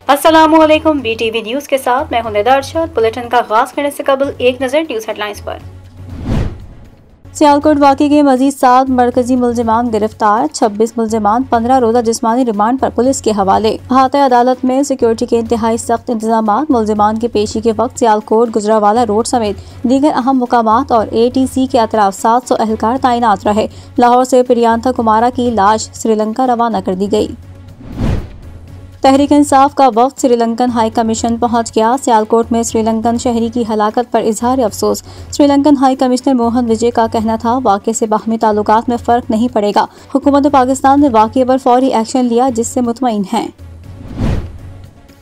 अस्सलामुअलैकुम, BTV news के साथ मैं हूं निदा अरशद। बुलेटिन का आगाज करने से कबल एक नजर न्यूज हेडलाइंस पर। सियालकोट वाक़े के मजीद 7 मरकजी मुलजिमान गिरफ्तार, 26 मुलजिमान 15 रोजा जिस्मानी रिमांड पर पुलिस के हवाले। अहाता अदालत में सिक्योरिटी के इंतहाई सख्त इंतजाम। मुलजिमान की पेशी के वक्त सियालकोट गुजरावाला रोड समेत दीगर अहम मुकामात और ATC के अतराफ 700 एहलकार तैनात रहे। लाहौर से प्रियांका कुमारा की लाश श्रीलंका रवाना कर दी गई। तहरीक इंसाफ का वफ्द श्रीलंकन हाई कमीशन पहुंच गया। सियालकोट में श्रीलंकन शहरी की हलाकत पर इजहार अफसोस। श्रीलंकन हाई कमिश्नर मोहन विजय का कहना था, वाक़े से बाहमी ताल्लुकात में फ़र्क नहीं पड़ेगा। हुकूमत पाकिस्तान ने वाक़े पर फौरी एक्शन लिया, जिससे मुतमईन हैं।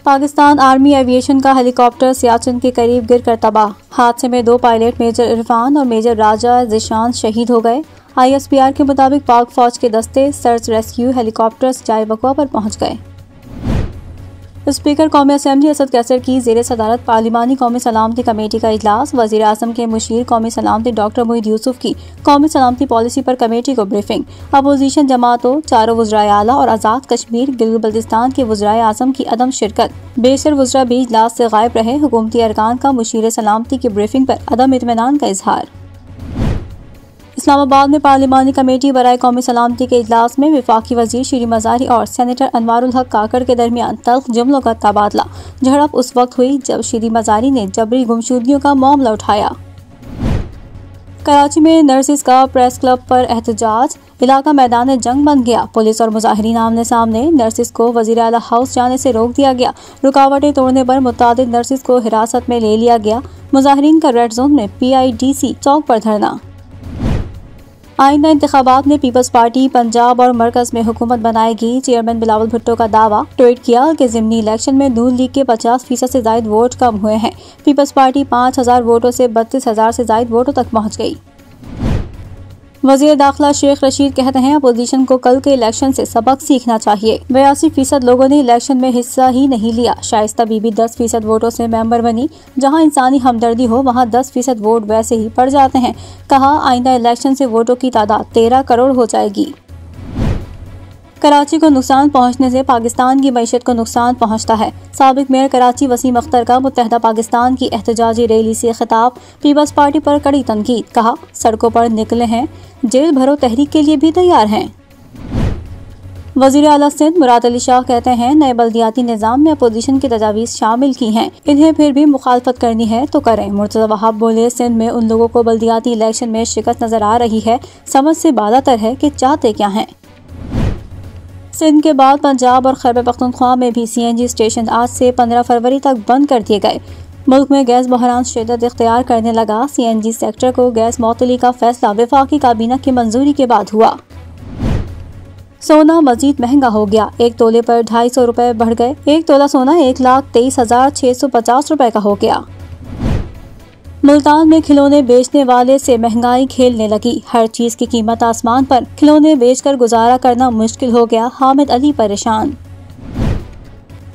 पाकिस्तान आर्मी एविएशन का हेलीकॉप्टर सियाचिन के करीब गिरकर तबाह। हादसे में 2 पायलट मेजर इरफान और मेजर राजा जिशान शहीद हो गए। ISPR के मुताबिक पाक फौज के दस्ते सर्च रेस्क्यू हेलीकॉप्टर्स जाए वक़वा पर पहुँच गए। स्पीकर कौमी असम्बली असद कैसर की ज़ेर सदारत पार्लिमानी कौमी सलामती कमेटी का इजलास। वज़ीर आज़म के मुशीर कौमी सलामती डॉक्टर मोईद यूसुफ की कौमी सलामती पॉलिसी पर कमेटी को ब्रीफिंग। अपोजिशन जमातों, 4 वज़राए आला और आज़ाद कश्मीर गिलगित बल्तिस्तान के वज़राए आज़म की अदम शिरकत। बेशतर वज़रा भी इजलास से गायब रहे। हुकूमती अरकान का मुशीर सलामती की ब्रीफिंग पर अदम इत्मीनान का इजहार। इस्लामाबाद में पार्लिमानी कमेटी बराए कौमी सलामती के इजलास में वफाकी वजीर शीरी मज़ारी और सेनेटर अनवारुल हक काकड़ के दरमियान तल्ख जुमलों का तबादला। झड़प उस वक्त हुई जब शीरी मज़ारी ने जबरी गुमशुदगियों का मामला उठाया। कराची में नर्सिस का प्रेस क्लब पर एहतजाज। इलाका मैदान जंग बन गया। पुलिस और मुजाहिरीन आमने सामने। नर्सिस को वज़ीर आला हाउस जाने से रोक दिया गया। रुकावटें तोड़ने पर मुतादिद नर्सिस को हिरासत में ले लिया गया। मुजाहिरीन का रेड जोन में PIDC चौक पर धरना। आइंदा इंतखाबात में पीपल्स पार्टी पंजाब और मरकज में हुकूमत बनाएगी। चेयरमैन बिलावल भुट्टो का दावा। ट्वीट किया कि ज़िमनी इलेक्शन में नून लीग के 50% से ज्यादा वोट कम हुए हैं। पीपल्स पार्टी 5000 वोटों से 32,000 से ज्यादा वोटों तक पहुंच गई। वज़ीर दाखिला शेख रशीद कहते हैं, अपोजिशन को कल के इलेक्शन से सबक सीखना चाहिए। 82% लोगों ने इलेक्शन में हिस्सा ही नहीं लिया। शाइस्ता बीबी 10% वोटों से मेंबर बनी। जहां इंसानी हमदर्दी हो वहां 10% वोट वैसे ही पड़ जाते हैं। कहा, आइंदा इलेक्शन से वोटों की तादाद 13 करोड़ हो जाएगी। कराची को नुकसान पहुंचने से पाकिस्तान की मईशत को नुकसान पहुंचता है। साबिक मेयर कराची वसीम अख्तर का मुत्तहदा पाकिस्तान की एहतजाजी रैली से खिताब। पीपल्स पार्टी पर कड़ी तनकीद। कहा, सड़कों पर निकले हैं, जेल भरो तहरीक के लिए भी तैयार हैं। वज़ीर आला सिंध मुराद अली शाह कहते हैं, नए बल्दियाती निज़ाम में अपोजिशन की तजावीज़ शामिल की हैं। इन्हें फिर भी मुखालफत करनी है तो करें। मुर्तज़ा वहाब बोले, सिंध में उन लोगों को बल्दियाती इलेक्शन में शिकस्त नजर आ रही है। समझ से बालातर है कि चाहते क्या हैं। सिंध के बाद पंजाब और खैबर पख्तूनख्वा में भी CNG स्टेशन आज से 15 फरवरी तक बंद कर दिए गए। मुल्क में गैस बहरान शिद्दत इख्तियार करने लगा। CNG सेक्टर को गैस मुअत्तली का फैसला वफाकी काबीना की मंजूरी के बाद हुआ। सोना मजीद महंगा हो गया। 1 तोले पर 250 रुपए बढ़ गए। 1 तोला सोना 1,23,650 रुपए का हो गया। मुल्तान में खिलौने बेचने वाले से महंगाई खेलने लगी। हर चीज की कीमत आसमान पर। खिलौने बेचकर गुजारा करना मुश्किल हो गया। हामिद अली परेशान।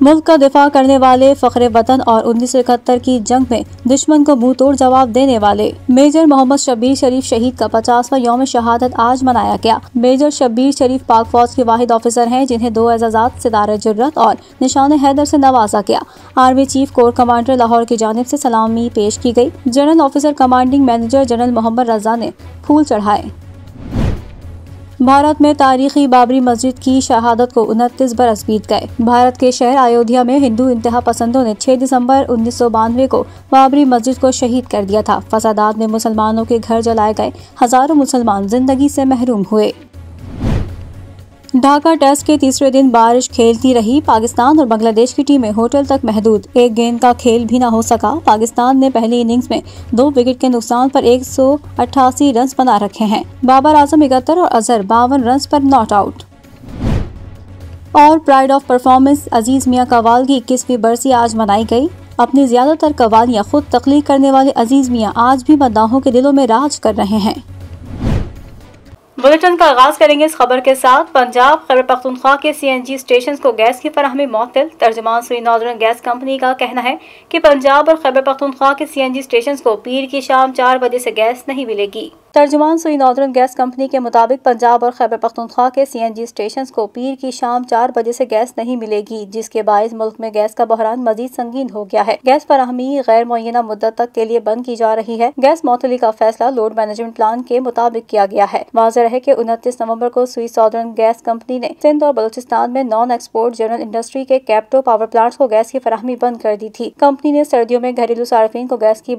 मुल्क का दिफा करने वाले फख्रे वतन और 1971 की जंग में दुश्मन को मुंह तोड़ जवाब देने वाले मेजर मोहम्मद शब्बीर शरीफ शहीद का 50वां यौम शहादत आज मनाया गया। मेजर शब्बीर शरीफ पाक फौज के वाहिद ऑफिसर हैं जिन्हें 2 एजाज़ात सितारे जुर्रत और निशान हैदर से नवाजा गया। Army chief core commander Lahore की जानिब से सलामी पेश की गई। General officer commanding manager general Mohammad Raza ने फूल चढ़ाए। भारत में तारीखी बाबरी मस्जिद की शहादत को 29 बरस बीत गए। भारत के शहर अयोध्या में हिंदू इंतहा पसंदों ने 6 दिसंबर 1992 को बाबरी मस्जिद को शहीद कर दिया था। फसादात में मुसलमानों के घर जलाए गए। हजारों मुसलमान जिंदगी से महरूम हुए। ढाका टेस्ट के तीसरे दिन बारिश खेलती रही। पाकिस्तान और बांग्लादेश की टीमें होटल तक महदूद। एक गेंद का खेल भी न हो सका। पाकिस्तान ने पहली इनिंग्स में 2 विकेट के नुकसान पर 188 रन बना रखे हैं। बाबर आजम 71 और अजहर 52 रन पर नॉट आउट। और प्राइड ऑफ परफॉर्मेंस अजीज मियां कवाल की 21वीं बरसी आज मनाई गई। अपनी ज्यादातर कवालियां खुद तख्लीक करने वाले अजीज मियां आज भी मद्दाहों के दिलों में राज कर रहे हैं। बुलेटिन का आगाज करेंगे इस खबर के साथ। पंजाब खैबर पख्तूनख्वा के CNG स्टेशन को गैस की फराहमी मुअत्तल। तर्जुमान सुई नॉर्दर्न गैस कंपनी का कहना है कि पंजाब और खैबर पख्तूनख्वा के CNG स्टेशन को पीर की शाम 4 बजे से गैस नहीं मिलेगी। तर्जुमान सुई नॉर्दर्न गैस कंपनी के मुताबिक पंजाब और खैबर पख्तूनख्वा के CNG स्टेशन को पीर की शाम 4 बजे से गैस नहीं मिलेगी, जिसके बायस मुल्क में गैस का बहरान मजीद संगीन हो गया है। गैस फराहमी गैर मुअय्यना मुद्दत तक के लिए बंद की जा रही है। गैस मौतली का फैसला लोड मैनेजमेंट प्लान के मुताबिक किया गया है। वाज़ेह रहे कि 29 नवंबर को सुई नॉर्दर्न गैस कंपनी ने सिंध और बलूचिस्तान में नॉन एक्सपोर्ट जनरल इंडस्ट्री के कैप्टो पावर प्लांट्स को गैस की फराहमी बंद कर दी थी। कंपनी ने सर्दियों में घरेलू सार्फिन को गैस की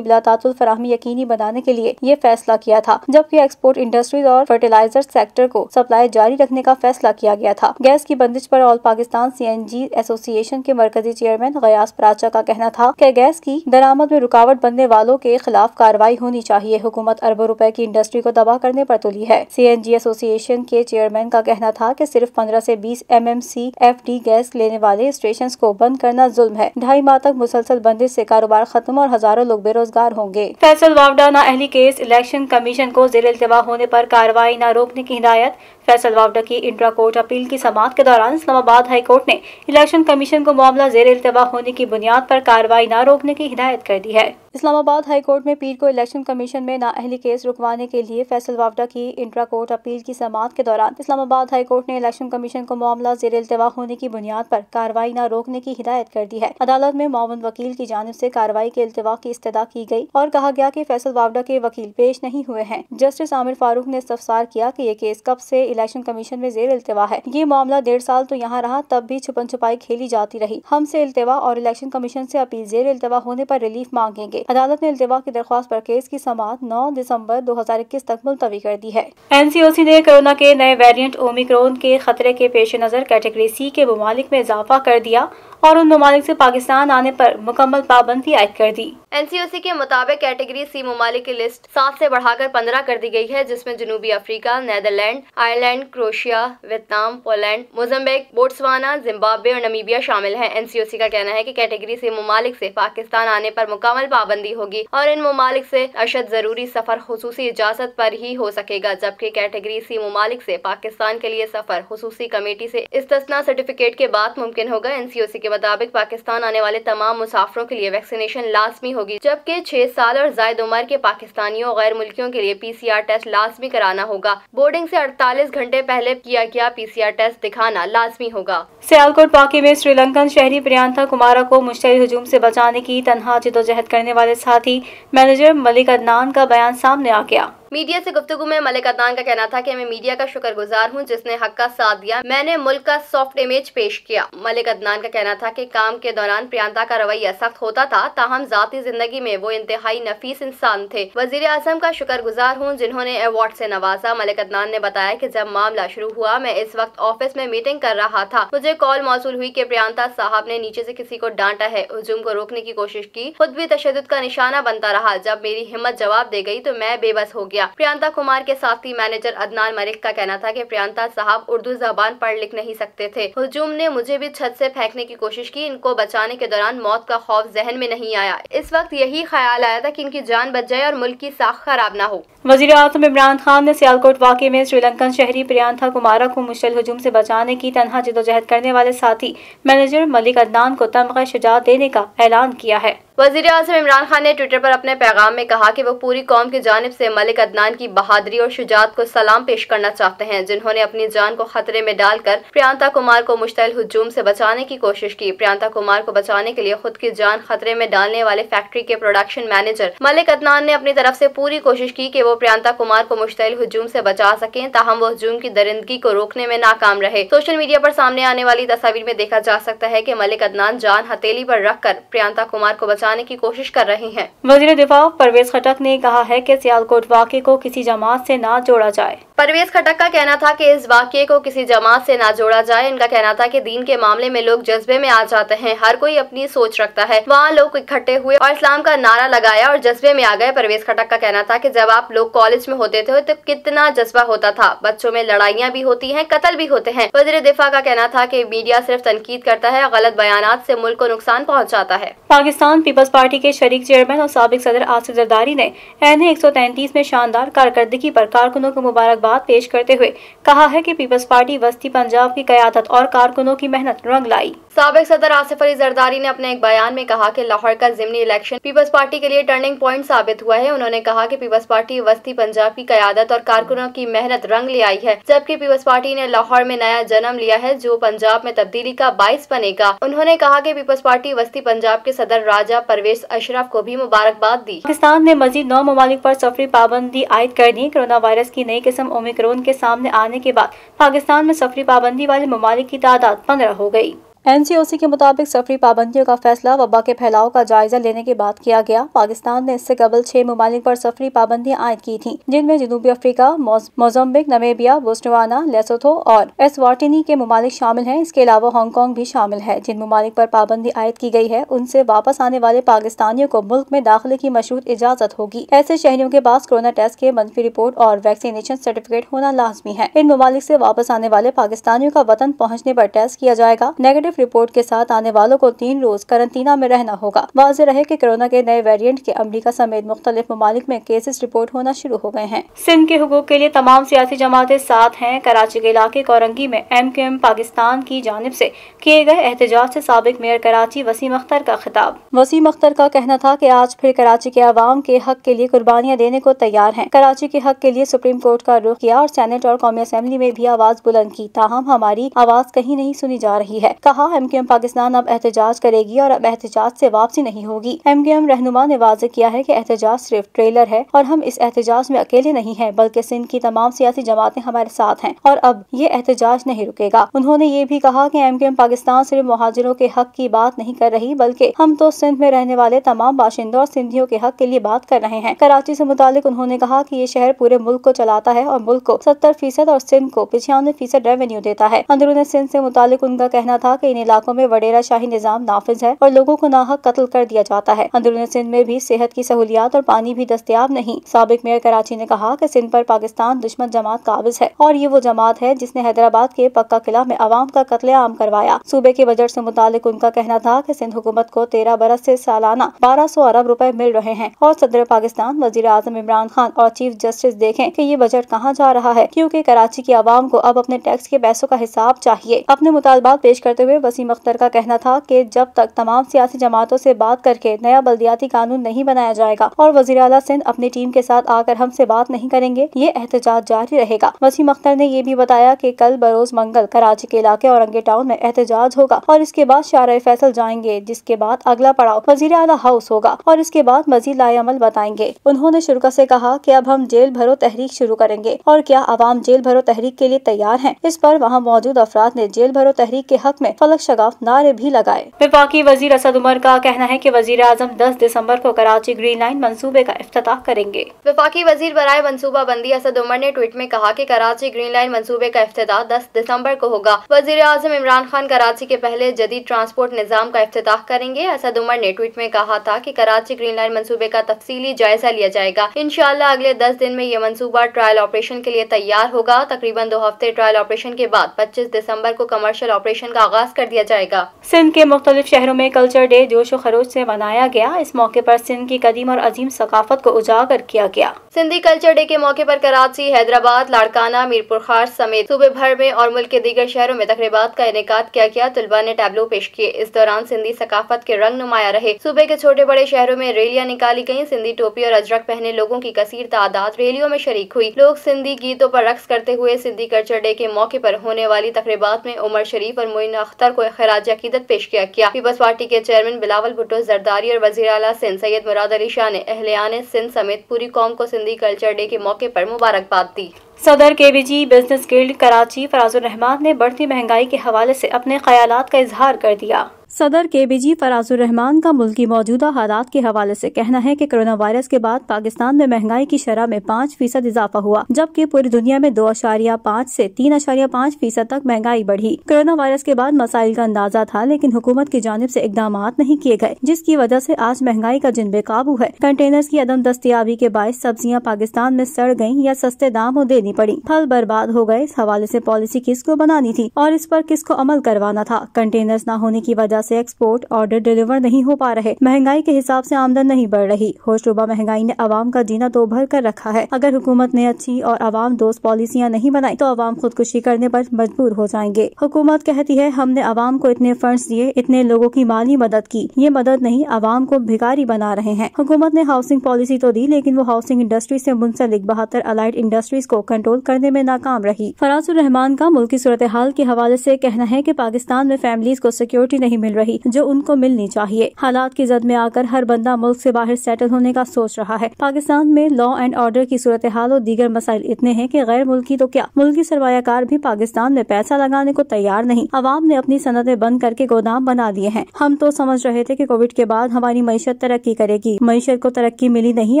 बिला तातुल फराहमी यकीनी बनाने के लिए ये फैसला किया था, जबकि एक्सपोर्ट इंडस्ट्रीज और फर्टिलाइजर सेक्टर को सप्लाई जारी रखने का फैसला किया गया था। गैस की बंदिश पर ऑल पाकिस्तान CNG एसोसिएशन के मरकजी चेयरमैन गयास पराचा का कहना था कि गैस की दरामद में रुकावट बनने वालों के खिलाफ कार्रवाई होनी चाहिए। हुकूमत अरबों रुपए की इंडस्ट्री को तबाह करने पर तुली है। CNG एसोसिएशन के चेयरमैन का कहना था कि सिर्फ 15 से 20 MMCFD गैस लेने वाले स्टेशन को बंद करना जुल्म है। 2.5 माह तक मुसलसल बंदिश से कारोबार खत्म और हजारों लोग बेरोजगार होंगे। फैसल वावडा नाअहली केस, इलेक्शन कमीशन को ज़ेर इल्तिवा होने पर कार्रवाई न रोकने की हिदायत। फैसल वावडा की इंट्रा कोर्ट अपील की समाअत के दौरान इस्लामाबाद हाई कोर्ट ने इलेक्शन कमीशन को मामला ज़ेर इल्तिवा होने की बुनियाद पर कार्रवाई न रोकने की हिदायत कर दी है। इस्लामाबाद हाई कोर्ट में पीर को इलेक्शन कमीशन में नाअहली केस रुकवाने के लिए फैसल वावडा की इंट्रा कोर्ट अपील की समाअत के दौरान इस्लामाबाद हाई कोर्ट ने इलेक्शन कमीशन को मामला ज़ेर इल्तिवा होने की बुनियाद पर कार्रवाई न रोकने की हिदायत कर दी है। अदालत में मामून वकील की जानिब से कार्रवाई के इल्तिवा की इस्तदा की गई और कहा गया कि फैसल वावडा के वकील पेश नहीं हुए हैं। जस्टिस आमिर फारूक ने इस्तफसार किया कि ये केस कब से इलेक्शन कमीशन में ज़ेर इल्तिवा है। ये मामला 1.5 साल तो यहाँ रहा, तब भी छुपन छुपाई खेली जाती रही। हमसे इल्तिवा और इलेक्शन कमीशन से अपील ज़ेर इल्तिवा होने पर रिलीफ मांगेंगे। अदालत ने इल्तिवा की दरख्वास्त पर केस की समाअत 9 दिसंबर 2021 तक मुलतवी कर दी है। NCOC ने कोरोना के नए वेरिएंट ओमिक्रॉन के खतरे के पेश नजर कैटेगरी C के ममालिक में इजाफा कर दिया और उन ममालिक से पाकिस्तान आने पर मुकम्मल पाबंदी आयद कर दी। NCOC के मुताबिक कैटेगरी C ममालिक की लिस्ट 7 से बढ़ाकर 15 कर दी गई है, जिसमें जनूबी Africa, Netherland, Ireland, Croatia, Vietnam, Poland, Mozambique, Botswana, Zimbabwe और नमीबिया शामिल हैं। NCOC का कहना है कि कैटेगरी C ममालिक से पाकिस्तान आने पर मुकम्मल पाबंदी होगी और इन ममालिक से अशद जरूरी सफर खुसूसी इजाजत पर ही हो सकेगा, जबकि कैटेगरी C ममालिक से पाकिस्तान के लिए सफर खुसूसी कमेटी से इस्तिस्ना सर्टिफिकेट के बाद मुमकिन होगा। NCOC के मुताबिक पाकिस्तान आने वाले तमाम मुसाफिरों के लिए वैक्सीनेशन लाजमी होगी, जबकि 6 साल और जायद उम्र के पाकिस्तानियों और गैर मुल्कियों के लिए PCR टेस्ट लाजमी कराना होगा। बोर्डिंग से 48 घंटे पहले किया गया PCR टेस्ट दिखाना लाजमी होगा। सियालकोट वाक़े में श्रीलंकन शहरी प्रियंका कुमारा को मुश्तइल हुजूम से बचाने की तनहा जिद्दोजहद करने वाले साथी मैनेजर मलिक अदनान का बयान सामने आ गया। मीडिया से गुफ्तगू में मलिक अदनान का कहना था कि मैं मीडिया का शुक्रगुजार हूं जिसने हक का साथ दिया। मैंने मुल्क का सॉफ्ट इमेज पेश किया। मलिक अदनान का कहना था कि काम के दौरान प्रियंका का रवैया सख्त होता था, ताहम जाती जिंदगी में वो इंतहाई नफीस इंसान थे। वजीर आजम का शुक्रगुजार हूं जिन्होंने अवार्ड से नवाजा। मलिक अदनान ने बताया कि जब मामला शुरू हुआ, मैं इस वक्त ऑफिस में मीटिंग कर रहा था। मुझे कॉल मौसूल हुई कि प्रियंका साहब ने नीचे से किसी को डांटा है, हुजूम को रोकने की कोशिश की, खुद भी तशद्दुद का निशाना बनता रहा। जब मेरी हिम्मत जवाब दे गई तो मैं बेबस हो गया। प्रियंका कुमार के साथी मैनेजर अदनान मलिक का कहना था कि प्रियंका साहब उर्दू ज़बान पढ़ लिख नहीं सकते थे। हुजूम ने मुझे भी छत से फेंकने की कोशिश की। इनको बचाने के दौरान मौत का खौफ जहन में नहीं आया। इस वक्त यही ख्याल आया था कि इनकी जान बच जाए और मुल्क की साख खराब ना हो। वज़ीर आज़म इमरान खान ने सियालकोट वाक़े में श्रीलंकन शहरी प्रियंका कुमारा को मुश्तइल हुजूम से बचाने की तनहा जिद्दोजहद करने वाले साथी मैनेजर मलिक अदनान को तमग़ा शुजाअत देने का ऐलान किया है। वज़ीर आज़म इमरान खान ने ट्विटर पर अपने पैगाम में कहा कि वो पूरी कौम की जानिब से मलिक अदनान की बहादुरी और शुजाअत को सलाम पेश करना चाहते हैं, जिन्होंने अपनी जान को खतरे में डालकर प्रियंका कुमार को मुश्तइल हुजूम से बचाने की कोशिश की। प्रियंका कुमार को बचाने के लिए खुद की जान खतरे में डालने वाले फैक्ट्री के प्रोडक्शन मैनेजर मलिक अदनान ने अपनी तरफ से पूरी कोशिश की कि वो प्रियंका कुमार को मुश्तइल हुजूम से बचा सकें, ताहम वो हुजूम की दरिंदगी को रोकने में नाकाम रहे। सोशल मीडिया पर सामने आने वाली तस्वीर में देखा जा सकता है कि मलिक अदनान जान हथेली पर रखकर प्रियंका कुमार को बचाने की कोशिश कर रहे हैं। वज़ीर दिफा परवेज खटक ने कहा है कि सियालकोट वाक़े को किसी जमात से ना जोड़ा जाए। परवेज खटक का कहना था कि इस वाक़े को किसी जमात से ना जोड़ा जाए। इनका कहना था कि दीन के मामले में लोग जज्बे में आ जाते हैं, हर कोई अपनी सोच रखता है। वहाँ लोग इकट्ठे हुए और इस्लाम का नारा लगाया और जज्बे में आ गए। परवेज खटक का कहना था कि जब आप लोग कॉलेज में होते थे तो कितना जज्बा होता था, बच्चों में लड़ाइयाँ भी होती हैं, कत्ल भी होते हैं। वज़ीर दिफा का कहना था कि मीडिया सिर्फ तनकीद करता है, गलत बयानात से मुल्क को नुकसान पहुँचाता है। पाकिस्तान पीपल्स पार्टी के शरीक चेयरमैन और साबिक सदर आसिफ जरदारी ने NA 133 में शानदार कारकर्दगी पर कारकुनों को मुबारकबाद पेश करते हुए कहा है कि पीपल्स पार्टी वस्ती पंजाब की क़यादत और कारकुनों की मेहनत रंग लाई। साबिक सदर आसिफ अली जरदारी ने अपने एक बयान में कहा कि लाहौर का ज़िमनी इलेक्शन पीपल्स पार्टी के लिए टर्निंग पॉइंट साबित हुआ है। उन्होंने कहा कि पीपल्स पार्टी वस्ती पंजाब की क़यादत और कारकुनों की मेहनत रंग ले आई है, जबकि पीपल्स पार्टी ने लाहौर में नया जन्म लिया है जो पंजाब में तब्दीली का बाइस बनेगा। उन्होंने कहा कि पीपल्स पार्टी वस्ती पंजाब के सदर राजा परवेज अशरफ को भी मुबारकबाद दी। पाकिस्तान ने मजीद 9 ममालिक पर सफरी पाबंदी आयद कर दी। कोरोना वायरस की नई किस्म ओमिक्रॉन के सामने आने के बाद पाकिस्तान में सफरी पाबंदी वाले ममालिक की तादाद 15 हो गई। NCOC के मुताबिक सफरी पाबंदियों का फैसला वबा के फैलाव का जायजा लेने के बाद किया गया। पाकिस्तान ने इससे कबल 6 ममालिक पर सफरी पाबंदियां आयद की थी, जिनमें जनूबी Africa, Mozambique, Namibia, Botswana, Lesotho और एस्वाटिनी के ममालिक शामिल हैं। इसके अलावा हांगकांग भी शामिल है। जिन ममालिक पर पाबंदी आयद की गई है उनसे वापस आने वाले पाकिस्तानियों को मुल्क में दाखिले की मशरूत इजाजत होगी। ऐसे शहरियों के पास कोरोना टेस्ट के मंफी रिपोर्ट और वैक्सीनेशन सर्टिफिकेट होना लाजमी है। इन ममालिक से वापस आने वाले पाकिस्तानियों का वतन पहुँचने पर टेस्ट किया जाएगा। नेगेटिव रिपोर्ट के साथ आने वालों को 3 रोज करंतना में रहना होगा। वाज़ेह रहे कि कोरोना के नए वेरिएंट के अमेरिका समेत मुख्तलिफ ममालिक में केसेस रिपोर्ट होना शुरू हो गए हैं। सिंध के हुकूक के लिए तमाम सियासी जमातें साथ हैं। कराची के इलाके कोरंगी में MQM पाकिस्तान की जानिब से किए गए एहतजाज से साबिक मेयर कराची वसीम अख्तर का खिताब। वसीम अख्तर का कहना था कि आज फिर कराची के अवाम के हक के लिए कुर्बानियां देने को तैयार हैं। कराची के हक के लिए सुप्रीम कोर्ट का रुख किया और सेनेट और कौमी असेंबली में भी आवाज बुलंद की, ताहम हमारी आवाज कहीं नहीं सुनी जा रही है। कहा MQM पाकिस्तान अब एहतजाज करेगी और अब एहतजाज से वापसी नहीं होगी। MQM रहनुमा ने वाज़ेह किया है कि एहतजाज सिर्फ ट्रेलर है और हम इस एहतजाज में अकेले नहीं हैं, बल्कि सिंध की तमाम सियासी जमातें हमारे साथ हैं और अब ये एहतजाज नहीं रुकेगा। उन्होंने ये भी कहा कि MQM पाकिस्तान सिर्फ मुहाजिरों के हक की बात नहीं कर रही, बल्कि हम तो सिंध में रहने वाले तमाम बाशिंदों और सिंधियों के हक के लिए बात कर रहे हैं। कराची से मुतालिक उन्होंने कहा कि ये शहर पूरे मुल्क को चलाता है और मुल्क को 70% और सिंध को 95% रेवेन्यू देता है। अंदरूनी सिंध से मुतालिक उनका कहना था कि इन इलाकों में वडेरा शाही निजाम नाफिज है और लोगों को नाहक कत्ल कर दिया जाता है। अंदरूनी सिंध में भी सेहत की सहूलियात और पानी भी दस्तयाब नहीं। साबिक मेयर कराची ने कहा कि सिंध पर पाकिस्तान दुश्मन जमात काबिज है और ये वो जमात है जिसने हैदराबाद के पक्का किला में अवाम का कत्लेआम करवाया। सूबे के बजट से मुतालिक उनका कहना था कि सिंध हुकूमत को 13 बरस से सालाना 1200 अरब रुपए मिल रहे हैं और सदर पाकिस्तान वजीर आजम इमरान खान और चीफ जस्टिस देखें कि ये बजट कहाँ जा रहा है, क्योंकि कराची की आवाम को अब अपने टैक्स के पैसों का हिसाब चाहिए। अपने मुतालबात पेश करते हुए वसीम अख्तर का कहना था कि जब तक तमाम सियासी जमातों से बात करके नया बल्दियाती कानून नहीं बनाया जाएगा और वजीर आला सिंध अपनी टीम के साथ आकर हमसे बात नहीं करेंगे, ये एहतजाज जारी रहेगा। वसीम अख्तर ने ये भी बताया कि कल बरोज मंगल कराची के इलाके औरंगे टाउन में एहतजाज होगा और इसके बाद शारा फैसल जाएंगे, जिसके बाद अगला पड़ाव वजीर आला हाउस होगा और इसके बाद मजीद लाएअमल बताएंगे। उन्होंने शुरा से कहा कि अब हम जेल भरो तहरीक शुरू करेंगे और क्या अवाम जेल भरो तहरीक के लिए तैयार हैं। इस पर वहाँ मौजूद अफराद ने जेल भरो तहरीक के हक में फलक शगाफ नारे भी लगाए। वफाकी वजीर असद उमर का कहना है कि वजीर आजम 10 दिसंबर को कराची ग्रीन लाइन मंसूबे का इफ्तिताह करेंगे। वफाकी वजीर बराए मंसूबा बंदी असद उमर ने ट्वीट में कहा कि कराची ग्रीन लाइन मंसूबे का इफ्तिताह 10 दिसंबर को होगा। वजीर आजम इमरान खान कराची के पहले जदीद ट्रांसपोर्ट निजाम का इफ्तिताह करेंगे। असद उमर ने ट्वीट में कहा था कि कराची ग्रीन लाइन मंसूबे का तफसीली जायजा लिया जाएगा। इंशाअल्लाह अगले 10 दिन में ये मंसूबा ट्रायल ऑपरेशन के लिए तैयार होगा। तकरीबन 2 हफ्ते ट्रायल ऑपरेशन के बाद 25 दिसंबर को कमर्शियल ऑपरेशन का आगाज कर दिया जाएगा। सिंध के मुख्तलिफ शहरों में कल्चर डे जोश व खरोश से मनाया गया। इस मौके पर सिंध की कदीम और अजीम सकाफत को उजागर किया गया। सिंधी कल्चर डे के मौके पर कराची, हैदराबाद, लाड़काना, मीरपुर खास समेत सूबे भर में और मुल्क के दीगर शहरों में तकरीबात का इनेकाद किया गया। तलबा ने टैबलो पेश किए। इस दौरान सिंधी सकाफत के रंग नुमाया रहे। सूबे के छोटे बड़े शहरों में रैलियां निकाली गयी। सिंधी टोपी और अजरक पहने लोगों की कसीर तादाद रैलियों में शरीक हुई। लोग सिंधी गीतों पर रक्स करते हुए सिंधी कल्चर डे के मौके पर होने वाली तकरीबात में उमर शरीफ और मोइन अख्तर को खराज अकीदत पेश किया गया। पीपल्स पार्टी के चेयरमैन बिलावल भुट्टो जरदारी और वजीर आला सिंध सैयद मुराद अली शाह ने अहलियान सिंध समेत पूरी कौम को सिंधी कल्चर डे के मौके पर मुबारकबाद दी। सदर KBG business guild Karachi Farazur Rahman ने बढ़ती महंगाई के हवाले से अपने ख्यालात का इजहार कर दिया। सदर KBG फराजुर रहमान का मुल्क की मौजूदा हालात के हवाले से कहना है कि कोरोना वायरस के बाद पाकिस्तान में महंगाई की शरह में 5% इजाफा हुआ, जबकि पूरी दुनिया में 2.5 से 3.5% तक महंगाई बढ़ी। कोरोना वायरस के बाद मसाइल का अंदाजा था, लेकिन हुकूमत की जानिब से इकदाम नहीं किए गए, जिसकी वजह से आज महंगाई का जिन बेकाबू है। कंटेनर्स की अदम दस्तयाबी के बायस सब्जियां पाकिस्तान में सड़ गयी या सस्ते दामों देनी करनी पड़ी। फल बर्बाद हो गए। इस हवाले से पॉलिसी किसको बनानी थी और इस पर किसको अमल करवाना था। कंटेनर्स न होने की वजह से एक्सपोर्ट ऑर्डर डिलीवर नहीं हो पा रहे। महंगाई के हिसाब से आमदन नहीं बढ़ रही। होशरुबा महंगाई ने अवाम का जीना दो भर कर रखा है। अगर हुकूमत ने अच्छी और अवाम दोस्त पॉलिसियाँ नहीं बनाई तो अवाम खुदकुशी करने पर मजबूर हो जाएंगे। हुकूमत कहती है हमने अवाम को इतने फंड्स दिए, इतने लोगों की माली मदद की। ये मदद नहीं, अवाम को भिखारी बना रहे हैं। हुकूमत ने हाउसिंग पॉलिसी तो दी लेकिन वो हाउसिंग इंडस्ट्री से मुंसलिक 72 अलाइड इंडस्ट्रीज को कंट्रोल करने में नाकाम रही। फराजुर रहमान का मुल्की सूरत हाल के हवाले से कहना है कि पाकिस्तान में फैमिलीज को सिक्योरिटी नहीं मिल रही जो उनको मिलनी चाहिए। हालात की जद में आकर हर बंदा मुल्क से बाहर सेटल होने का सोच रहा है। पाकिस्तान में लॉ एंड ऑर्डर की सूरत हाल और दीगर मसाइल इतने हैं कि गैर मुल्की तो क्या, मुल्की सरमायाकार भी पाकिस्तान में पैसा लगाने को तैयार नहीं। अवाम ने अपनी सनतें बंद करके गोदाम बना दिए हैं। हम तो समझ रहे थे कि कोविड के बाद हमारी मईशत तरक्की करेगी। मईशत को तरक्की मिली नहीं,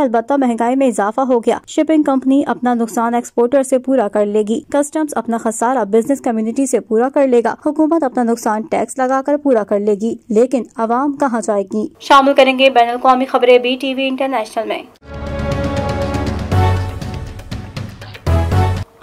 अलबत्ता महंगाई में इजाफा हो गया। शिपिंग कंपनी अपना नुकसान एक्सपोर्टर से पूरा कर लेगी। कस्टम्स अपना खसारा बिजनेस कम्युनिटी से पूरा कर लेगा। हुकूमत अपना नुकसान टैक्स लगाकर पूरा कर लेगी। लेकिन अवाम कहाँ जाएगी। शामिल करेंगे बैनुल अक़वामी खबरें BTV इंटरनेशनल में।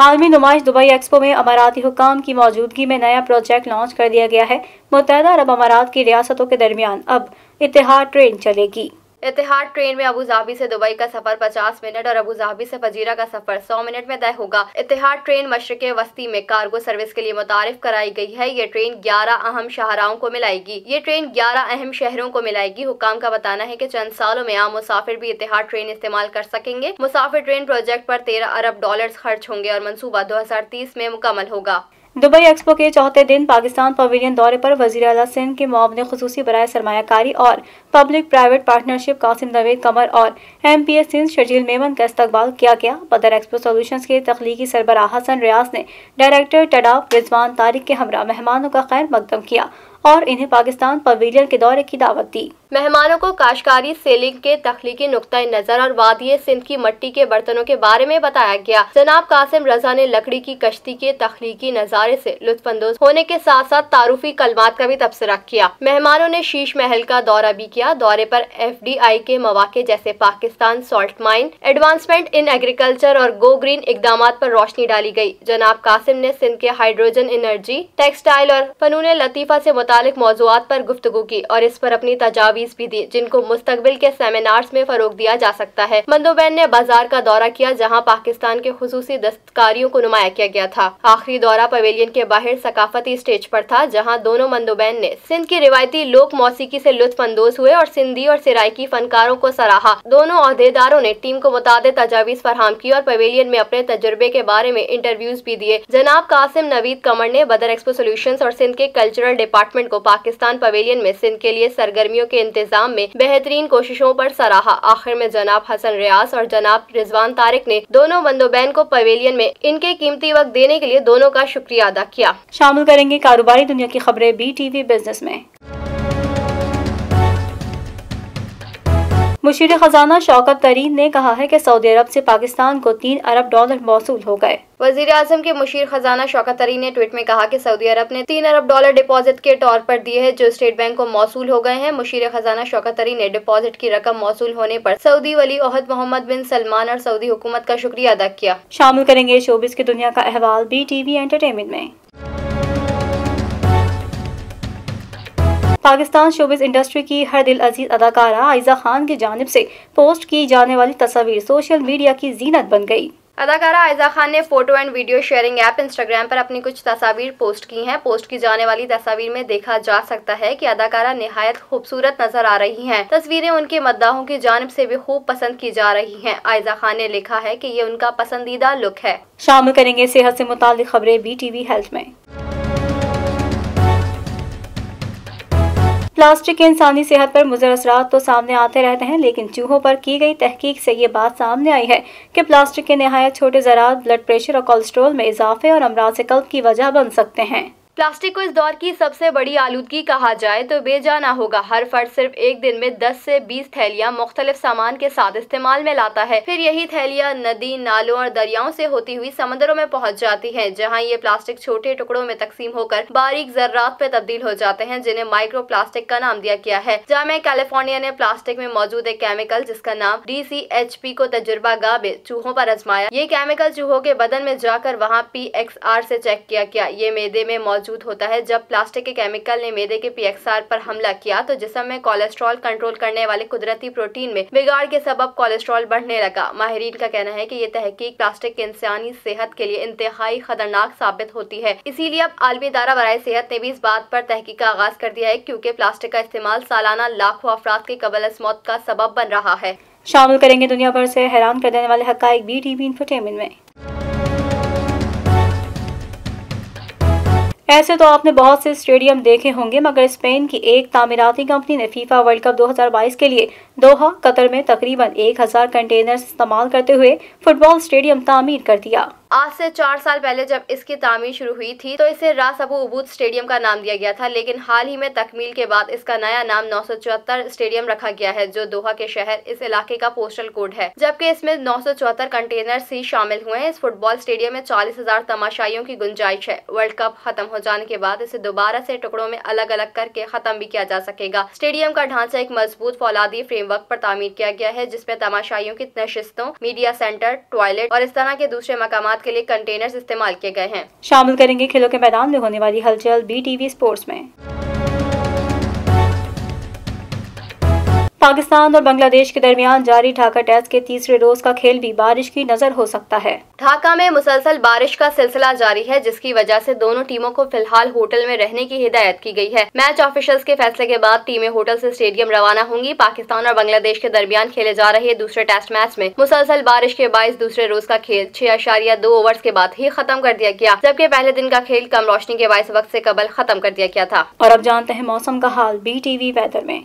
आलमी नुमाइश दुबई एक्सपो में अमाराती हुकाम की मौजूदगी में नया प्रोजेक्ट लॉन्च कर दिया गया है। मुत्तहदा अरब अमारात की रियासतों के दरमियान अब इत्तेहाद ट्रेन चलेगी। इत्तेहाद ट्रेन में अबू धाबी से दुबई का सफर 50 मिनट और अबू धाबी से फजीरा का सफर 100 मिनट में तय होगा। इत्तेहाद ट्रेन मशरिक़े वस्ती में कार्गो सर्विस के लिए मुतारिफ कराई गई है। ये ट्रेन 11 अहम शाहराहों को मिलाएगी। ये ट्रेन 11 अहम शहरों को मिलाएगी। हुकाम का बताना है कि चंद सालों में आम मुसाफिर भी इत्तेहाद ट्रेन इस्तेमाल कर सकेंगे। मुसाफिर ट्रेन प्रोजेक्ट पर 13 अरब डॉलर्स खर्च होंगे और मंसूबा 2030 में मुकम्मल होगा। दुबई एक्सपो के चौथे दिन पाकिस्तान पवेलियन दौरे पर वज़ीर आला सिंध के मुआविन खुसूसी बराए सरमायाकारी और public private partnership Qasim Naveed Qamar और MPS सिंध शर्जील मेमन का इस्तकबाल किया गया। बदर एक्सपो सोल्यूशंस के तख्लीकी सरबराह हसन रियाज ने डायरेक्टर टडाफ रिजवान तारिक के हमरा मेहमानों का खैर मकदम किया और इन्हें पाकिस्तान पवेलियन के दौरे की दावत दी। मेहमानों को काश्तकारी सेलिंग के तख्लीकी नुक्ता नजर और वादिये सिंध की मिट्टी के बर्तनों के बारे में बताया गया। जनाब कासिम रजा ने लकड़ी की कश्ती के तख्लीकी नजारे से लुत्फानंदोज होने के साथ साथ तारुफी कलमात का भी तबसरा किया। मेहमानों ने शीश महल का दौरा भी किया। दौरे पर FDI के मौके जैसे Pakistan salt mine, advancement in agriculture और गो ग्रीन इकदाम पर रोशनी डाली गई। जनाब कासिम ने सिंध के हाइड्रोजन एनर्जी, टेक्सटाइल और फनून लतीफा से मुतालिक मौज़ूआत पर गुफ्तगू की और इस पर अपनी तजावीज़ भी दी जिनको मुस्तकबिल के सेमिनार्स में फरोग दिया जा सकता है। मंदोबैन ने बाजार का दौरा किया जहां पाकिस्तान के खुसूसी दस्तकारियों को नुमाया किया गया था। आखिरी दौरा पवेलियन के बाहर सकाफती स्टेज पर था जहां दोनों मंदोबैन ने सिंध की रिवायती लोक मौसीकी से लुत्फानंदोज हुए और सिंधी और सिराइकी फनकारों को सराहा। दोनों अहदेदारों ने टीम को मुतादिद तजावीज़ फराहम की और पवेलियन में अपने तजुर्बे के बारे में इंटरव्यूज भी दिए। जनाब कासिम नवीद कमर ने बदर एक्सपो सोल्यूशंस और सिंध के कल्चरल डिपार्टमेंट को पाकिस्तान पवेलियन में सिंध के लिए सरगर्मियों के इंतजाम में बेहतरीन कोशिशों पर सराहा। आखिर में जनाब हसन रियाज और जनाब रिजवान तारिक ने दोनों मंदोबैन को पवेलियन में इनके कीमती वक्त देने के लिए दोनों का शुक्रिया अदा किया। शामिल करेंगे कारोबारी दुनिया की खबरें BTV बिजनेस में। मुशीर खजाना शौकत तरीन ने कहा है कि सऊदी अरब से पाकिस्तान को 3 अरब डॉलर मौसूल हो गए। वजीर आजम के मुशीर खजाना शौकत तरीन ने ट्वीट में कहा कि सऊदी अरब ने 3 अरब डॉलर डिपॉजिट के तौर पर दिए हैं जो स्टेट बैंक को मौसूल हो गए हैं। मुशीर खजाना शौकत तरीन ने डिपॉजिट की रकम मौसूल होने पर सऊदी वली ओहद मोहम्मद बिन सलमान और सऊदी हुकूमत का शुक्रिया अदा किया। शामिल करेंगे शोबिस की दुनिया का अहवाल BTV एंटरटेनमेंट में। पाकिस्तान शोबिस इंडस्ट्री की हर दिल अजीज अदाकारा आयजा खान की जानिब से पोस्ट की जाने वाली तस्वीर सोशल मीडिया की जीनत बन गई। अदाकारा आयजा खान ने photo and video sharing app Instagram पर अपनी कुछ तस्वीर पोस्ट की हैं। पोस्ट की जाने वाली तस्वीर में देखा जा सकता है कि अदाकारा निहायत खूबसूरत नजर आ रही हैं। तस्वीरें उनके मद्दाहों की जानिब से भी खूब पसंद की जा रही हैं। आयजा खान ने लिखा है कि ये उनका पसंदीदा लुक है। शामिल करेंगे सेहत से मुताल्लिक खबरें BTV हेल्थ में। प्लास्टिक के इंसानी सेहत पर मुज़र असरात तो सामने आते रहते हैं, लेकिन चूहों पर की गई तहकीक से ये बात सामने आई है कि प्लास्टिक के नहायत छोटे ज़रात ब्लड प्रेशर और कोलेस्ट्रॉल में इजाफे और अमराज क़ल्ब की वजह बन सकते हैं। प्लास्टिक को इस दौर की सबसे बड़ी आलूदगी कहा जाए तो बेजाना होगा। हर फर्द सिर्फ एक दिन में 10 से 20 थैलियां मुख्तलिफ सामान के साथ इस्तेमाल में लाता है। फिर यही थैलियां नदी, नालों और दरियाओं से होती हुई समंदरों में पहुंच जाती हैं, जहां ये प्लास्टिक छोटे टुकड़ों में तकसीम होकर बारीक जर्रात पे तब्दील हो जाते हैं, जिन्हें माइक्रो प्लास्टिक का नाम दिया गया है। जामिया कैलिफोर्निया ने प्लास्टिक में मौजूद एक केमिकल जिसका नाम DCHP को तजुर्बा गाह में चूहों पर आजमाया। ये केमिकल चूहों के बदन में जाकर वहाँ PXR से चेक किया गया। ये मैदे में मौजूद होता है। जब प्लास्टिक के केमिकल ने मैदे के PXR पर हमला किया तो जिस्म में कोलेस्ट्रॉल कंट्रोल करने वाले कुदरती प्रोटीन में बिगाड़ के सबब कोलेस्ट्रॉल बढ़ने लगा। माहिरीन का कहना है कि ये तहकीक प्लास्टिक के इंसानी सेहत के लिए इंतहाई खतरनाक साबित होती है। इसीलिए अब आलमी इदारा बराए सेहत ने भी इस बात पर तहकीक का आगाज कर दिया है, क्योंकि प्लास्टिक का इस्तेमाल सालाना लाखों अफराद के कबल मौत का सबब बन रहा है। शामिल करेंगे दुनिया भर से हैरान कर देने वाले हक़ाइक़ BTV इंफोटेनमेंट में। ऐसे तो आपने बहुत से स्टेडियम देखे होंगे, मगर स्पेन की एक तामीराती कंपनी ने फीफा वर्ल्ड कप 2022 के लिए दोहा, कतर में तकरीबन 1000 कंटेनर्स इस्तेमाल करते हुए फुटबॉल स्टेडियम तामीर कर दिया। आज से 4 साल पहले जब इसकी तामीर शुरू हुई थी तो इसे रास अबू उबूद स्टेडियम का नाम दिया गया था, लेकिन हाल ही में तकमील के बाद इसका नया नाम 974 स्टेडियम रखा गया है, जो दोहा के शहर इस इलाके का पोस्टल कोड है। जबकि इसमें 974 कंटेनर्स ही शामिल हुए हैं। इस फुटबॉल स्टेडियम में 40,000 तमाशाइयों की गुंजाइश है। वर्ल्ड कप खत्म हो जाने के बाद इसे दोबारा से टुकड़ों में अलग अलग करके खत्म भी किया जा सकेगा। स्टेडियम का ढांचा एक मजबूत फौलादी फ्रेमवर्क पर तामीर किया गया है, जिसमें तमाशाइयों की नशिस्तों, मीडिया सेंटर, टॉयलेट और इस तरह के दूसरे मकामात के लिए कंटेनर्स इस्तेमाल किए गए हैं। शामिल करेंगे खेलों के मैदान में होने वाली हलचल BTV स्पोर्ट्स में। पाकिस्तान और बांग्लादेश के दरमियान जारी ढाका टेस्ट के तीसरे रोज का खेल भी बारिश की नजर हो सकता है। ढाका में मुसलसल बारिश का सिलसिला जारी है, जिसकी वजह से दोनों टीमों को फिलहाल होटल में रहने की हिदायत की गई है। मैच ऑफिशियल्स के फैसले के बाद टीमें होटल से स्टेडियम रवाना होंगी। पाकिस्तान और बांग्लादेश के दरमियान खेले जा रहे दूसरे टेस्ट मैच में मुसलसल बारिश के बाइस दूसरे रोज का खेल 6.2 ओवर्स के बाद ही खत्म कर दिया गया, जबकि पहले दिन का खेल कम रोशनी के बाइस वक्त से कबल खत्म कर दिया गया था। और अब जानते हैं मौसम का हाल BTV वेदर में।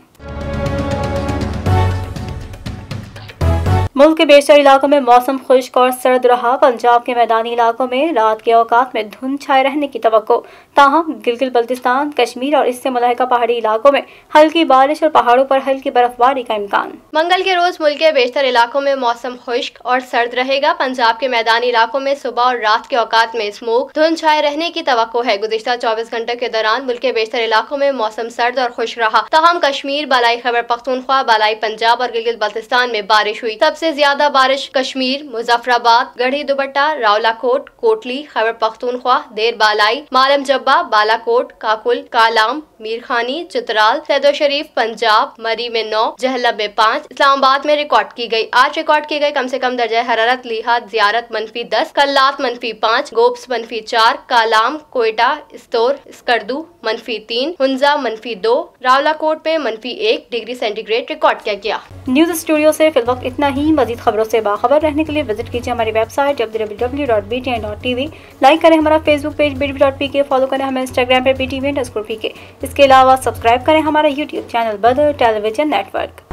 मुल्क के बेशतर इलाकों में मौसम खुश्क और सर्द रहा। पंजाब के मैदानी इलाकों में रात के औकात में धुंध छाए रहने की तवक्को, ताहम गिलगित बल्तिस्तान, कश्मीर और इससे मुल्हिका पहाड़ी इलाकों में हल्की बारिश और पहाड़ों पर हल्की बर्फबारी का इम्कान। मंगल के रोज मुल्क के बेशतर इलाकों में मौसम खुश्क और सर्द रहेगा। पंजाब के मैदानी इलाकों में सुबह और रात के औकात में स्मोक धुंध छाए रहने की तवक्को है। गुज़िश्ता 24 घंटों के दौरान मुल्क के बेशतर इलाकों में मौसम सर्द और खुश्क रहा। ताहम कश्मीर, बालाई खैबर पख्तूनख्वा, बालाई पंजाब और गिलगित बल्तिस्तान में बारिश हुई। सबसे ज्यादा बारिश कश्मीर, मुजफ्फराबाद, गढ़ी दुपट्टा, रावलाकोट, कोटली, खैबर पख्तूनख्वा, देर बालाई, मालम जब्बा, बालाकोट, काकुल, कालाम, मीरखानी, चित्राल, सैदो शरीफ, पंजाब, मरी में 9, जहलब में 5, इस्लामाबाद में रिकॉर्ड की गई। आज रिकॉर्ड किए गए कम से कम दर्जा हरारत लिहाज ज़ियारत -10, कल्लात -5, गोब्स -4, कालाम, कोयटा, इस्तोर, स्कर्दू -3, हुंजा -2, रावलाकोट में -1 डिग्री सेंटीग्रेड रिकॉर्ड किया गया। न्यूज स्टूडियो से फिल वक्त इतना ही। मजीद खबरों से बाखबर रहने के लिए विजिट कीजिए हमारी वेबसाइट www.btn.tv। लाइक करें हमारा फेसबुक पेज btv.pk, फॉलो करें हमें इंस्टाग्राम पे btv_pk। इसके अलावा सब्सक्राइब करें हमारा यूट्यूब चैनल बदर टेलीविजन नेटवर्क।